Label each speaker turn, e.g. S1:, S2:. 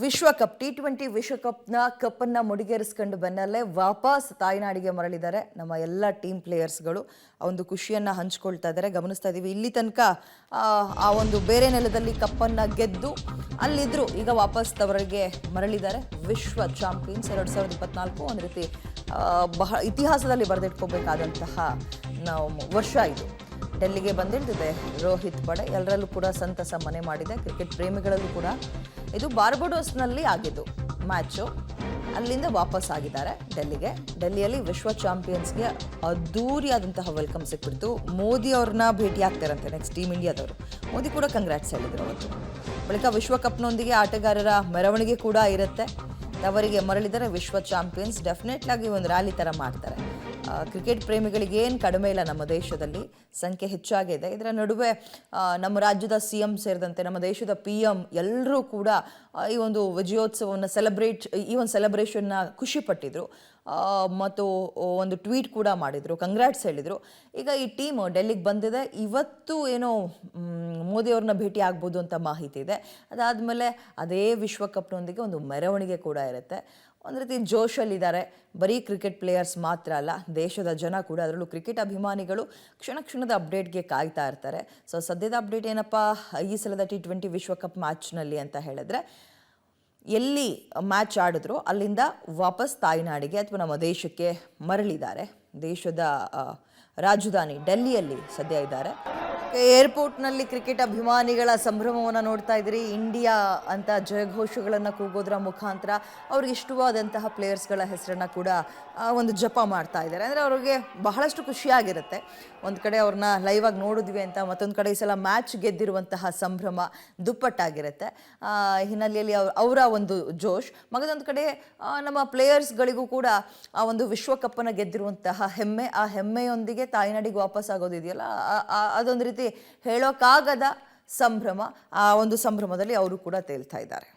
S1: ವಿಶ್ವಕಪ್ T20 ವಿಶ್ವಕಪ್ನ ಕಪ್ಪನ್ನ ಮುಡಿಗೇರಿಸಿಕೊಂಡು ಬೆನ್ನಲ್ಲೇ ವಾಪಸ್ ತಾಯ್ನಾಡಿಗೆ ಮರಳಿದ್ದಾರೆ ನಮ್ಮ ಎಲ್ಲ ಟೀಮ್ ಪ್ಲೇಯರ್ಸ್ಗಳು. ಆ ಒಂದು ಖುಷಿಯನ್ನು ಹಂಚ್ಕೊಳ್ತಾ ಇದ್ದಾರೆ. ಗಮನಿಸ್ತಾ ಇದ್ದೀವಿ ಇಲ್ಲಿ ತನಕ ಆ ಒಂದು ಬೇರೆ ನೆಲದಲ್ಲಿ ಕಪ್ಪನ್ನು ಗೆದ್ದು ಅಲ್ಲಿದ್ದರು. ಈಗ ವಾಪಸ್ ತವರಿಗೆ ಮರಳಿದ್ದಾರೆ. ವಿಶ್ವ ಚಾಂಪಿಯನ್ಸ್ 2024 ಒಂದು ರೀತಿ ಬಹಳ ಇತಿಹಾಸದಲ್ಲಿ ಬರೆದಿಟ್ಕೋಬೇಕಾದಂತಹ ವರ್ಷ ಇದು. ಡೆಲ್ಲಿಗೆ ಬಂದಿಳಿದಿದೆ ರೋಹಿತ್ ಪಡೆ. ಎಲ್ಲರಲ್ಲೂ ಕೂಡ ಸಂತಸ ಮನೆ ಮಾಡಿದೆ. ಕ್ರಿಕೆಟ್ ಪ್ರೇಮಿಗಳಲ್ಲೂ ಕೂಡ ಇದು ಬಾರ್ಬಡೋಸ್ನಲ್ಲಿ ಆಗಿದ್ದು ಮ್ಯಾಚು. ಅಲ್ಲಿಂದ ವಾಪಸ್ ಆಗಿದ್ದಾರೆ ಡೆಲ್ಲಿಗೆ. ಡೆಲ್ಲಿಯಲ್ಲಿ ವಿಶ್ವ ಚಾಂಪಿಯನ್ಸ್ಗೆ ಅದ್ದೂರಿಯಾದಂತಹ ವೆಲ್ಕಮ್ ಸಿಕ್ಬಿಡ್ತು. ಮೋದಿ ಅವ್ರನ್ನ ಭೇಟಿ ಆಗ್ತಾರಂತೆ ನೆಕ್ಸ್ಟ್ ಟೀಮ್ ಇಂಡಿಯಾದವರು. ಮೋದಿ ಕೂಡ ಕಂಗ್ರಾಟ್ಸ್ ಹೇಳಿದ್ರು ಅವತ್ತು. ಬಳಿಕ ವಿಶ್ವಕಪ್ನೊಂದಿಗೆ ಆಟಗಾರರ ಮೆರವಣಿಗೆ ಕೂಡ ಇರುತ್ತೆ. ಅವರಿಗೆ ಮರಳಿದರೆ ವಿಶ್ವ ಚಾಂಪಿಯನ್ಸ್ ಡೆಫಿನೆಟ್ಲಾಗಿ ಒಂದು ರ್ಯಾಲಿ ಥರ ಮಾಡ್ತಾರೆ. ಕ್ರಿಕೆಟ್ ಪ್ರೇಮಿಗಳಿಗೆ ಏನು ಕಡಿಮೆ ಇಲ್ಲ ನಮ್ಮ ದೇಶದಲ್ಲಿ, ಸಂಖ್ಯೆ ಹೆಚ್ಚಾಗಿದೆ. ಇದರ ನಡುವೆ ನಮ್ಮ ರಾಜ್ಯದ CM ಸೇರಿದಂತೆ ನಮ್ಮ ದೇಶದ PM ಎಲ್ಲರೂ ಕೂಡ ಈ ಒಂದು ವಿಜಯೋತ್ಸವವನ್ನು ಈ ಒಂದು ಸೆಲೆಬ್ರೇಷನ್ನ ಖುಷಿಪಟ್ಟಿದ್ರು ಮತ್ತು ಒಂದು ಟ್ವೀಟ್ ಕೂಡ ಮಾಡಿದರು, ಕಂಗ್ರಾಟ್ಸ್ ಹೇಳಿದರು. ಈಗ ಈ ಟೀಮ್ ಡೆಲ್ಲಿಗೆ ಬಂದಿದೆ. ಇವತ್ತು ಏನೋ ಮೋದಿಯವ್ರನ್ನ ಭೇಟಿ ಆಗ್ಬೋದು ಅಂತ ಮಾಹಿತಿ ಇದೆ. ಅದಾದಮೇಲೆ ಅದೇ ವಿಶ್ವಕಪ್ನೊಂದಿಗೆ ಒಂದು ಮೆರವಣಿಗೆ ಕೂಡ ಇರುತ್ತೆ. ಒಂದು ರೀತಿ ಜೋಶಲ್ಲಿದ್ದಾರೆ. ಬರೀ ಕ್ರಿಕೆಟ್ ಪ್ಲೇಯರ್ಸ್ ಮಾತ್ರ ಅಲ್ಲ, ದೇಶದ ಜನ ಕೂಡ, ಅದರಲ್ಲೂ ಕ್ರಿಕೆಟ್ ಅಭಿಮಾನಿಗಳು ಕ್ಷಣದ ಅಪ್ಡೇಟ್ಗೆ ಕಾಯ್ತಾ ಇರ್ತಾರೆ. ಸೊ ಸದ್ಯದ ಅಪ್ಡೇಟ್ ಏನಪ್ಪ ಈ ಸಲದ T20 ವಿಶ್ವಕಪ್ ಮ್ಯಾಚ್ನಲ್ಲಿ ಅಂತ ಹೇಳಿದ್ರೆ, ಎಲ್ಲಿ ಮ್ಯಾಚ್ ಆಡಿದ್ರು ಅಲ್ಲಿಂದ ವಾಪಸ್ ತಾಯ್ನಾಡಿಗೆ ಅಥವಾ ನಮ್ಮ ದೇಶಕ್ಕೆ ಮರಳಿದ್ದಾರೆ. ದೇಶದ ರಾಜಧಾನಿ ಡೆಲ್ಲಿಯಲ್ಲಿ ಸದ್ಯ ಇದ್ದಾರೆ. ಏರ್ಪೋರ್ಟ್ನಲ್ಲಿ ಕ್ರಿಕೆಟ್ ಅಭಿಮಾನಿಗಳ ಸಂಭ್ರಮವನ್ನು ನೋಡ್ತಾ ಇದ್ದೀರಿ. ಇಂಡಿಯಾ ಅಂತ ಜಯಘೋಷಗಳನ್ನು ಕೂಗೋದ್ರ ಮುಖಾಂತರ ಅವ್ರಿಗೆ ಇಷ್ಟವಾದಂತಹ ಪ್ಲೇಯರ್ಸ್ಗಳ ಹೆಸರನ್ನು ಕೂಡ ಒಂದು ಜಪ ಮಾಡ್ತಾ ಇದ್ದಾರೆ. ಅಂದರೆ ಅವ್ರಿಗೆ ಬಹಳಷ್ಟು ಖುಷಿಯಾಗಿರುತ್ತೆ. ಒಂದು ಕಡೆ ಅವ್ರನ್ನ ಲೈವ್ ಆಗಿ ನೋಡಿದ್ವಿ ಅಂತ, ಮತ್ತೊಂದು ಕಡೆ ಈ ಸಲ ಮ್ಯಾಚ್ ಗೆದ್ದಿರುವಂತಹ ಸಂಭ್ರಮ ದುಪ್ಪಟ್ಟಾಗಿರುತ್ತೆ. ಹಿನ್ನೆಲೆಯಲ್ಲಿ ಅವರ ಒಂದು ಜೋಶ್, ಮಗದೊಂದು ಕಡೆ ನಮ್ಮ ಪ್ಲೇಯರ್ಸ್ಗಳಿಗೂ ಕೂಡ ಆ ಒಂದು ವಿಶ್ವಕಪ್ಪನ್ನು ಗೆದ್ದಿರುವಂತಹ ಹೆಮ್ಮೆ, ಆ ಹೆಮ್ಮೆಯೊಂದಿಗೆ ತಾಯ್ನಾಡಿಗೆ ವಾಪಸ್ ಆಗೋದಿದೆಯಲ್ಲ, ಅದೊಂದು ರೀತಿ ಹೇಳೋಕ್ಕಾಗದ ಸಂಭ್ರಮ. ಆ ಒಂದು ಸಂಭ್ರಮದಲ್ಲಿ ಅವರು ಕೂಡ ತೇಲ್ತಾ ಇದ್ದಾರೆ.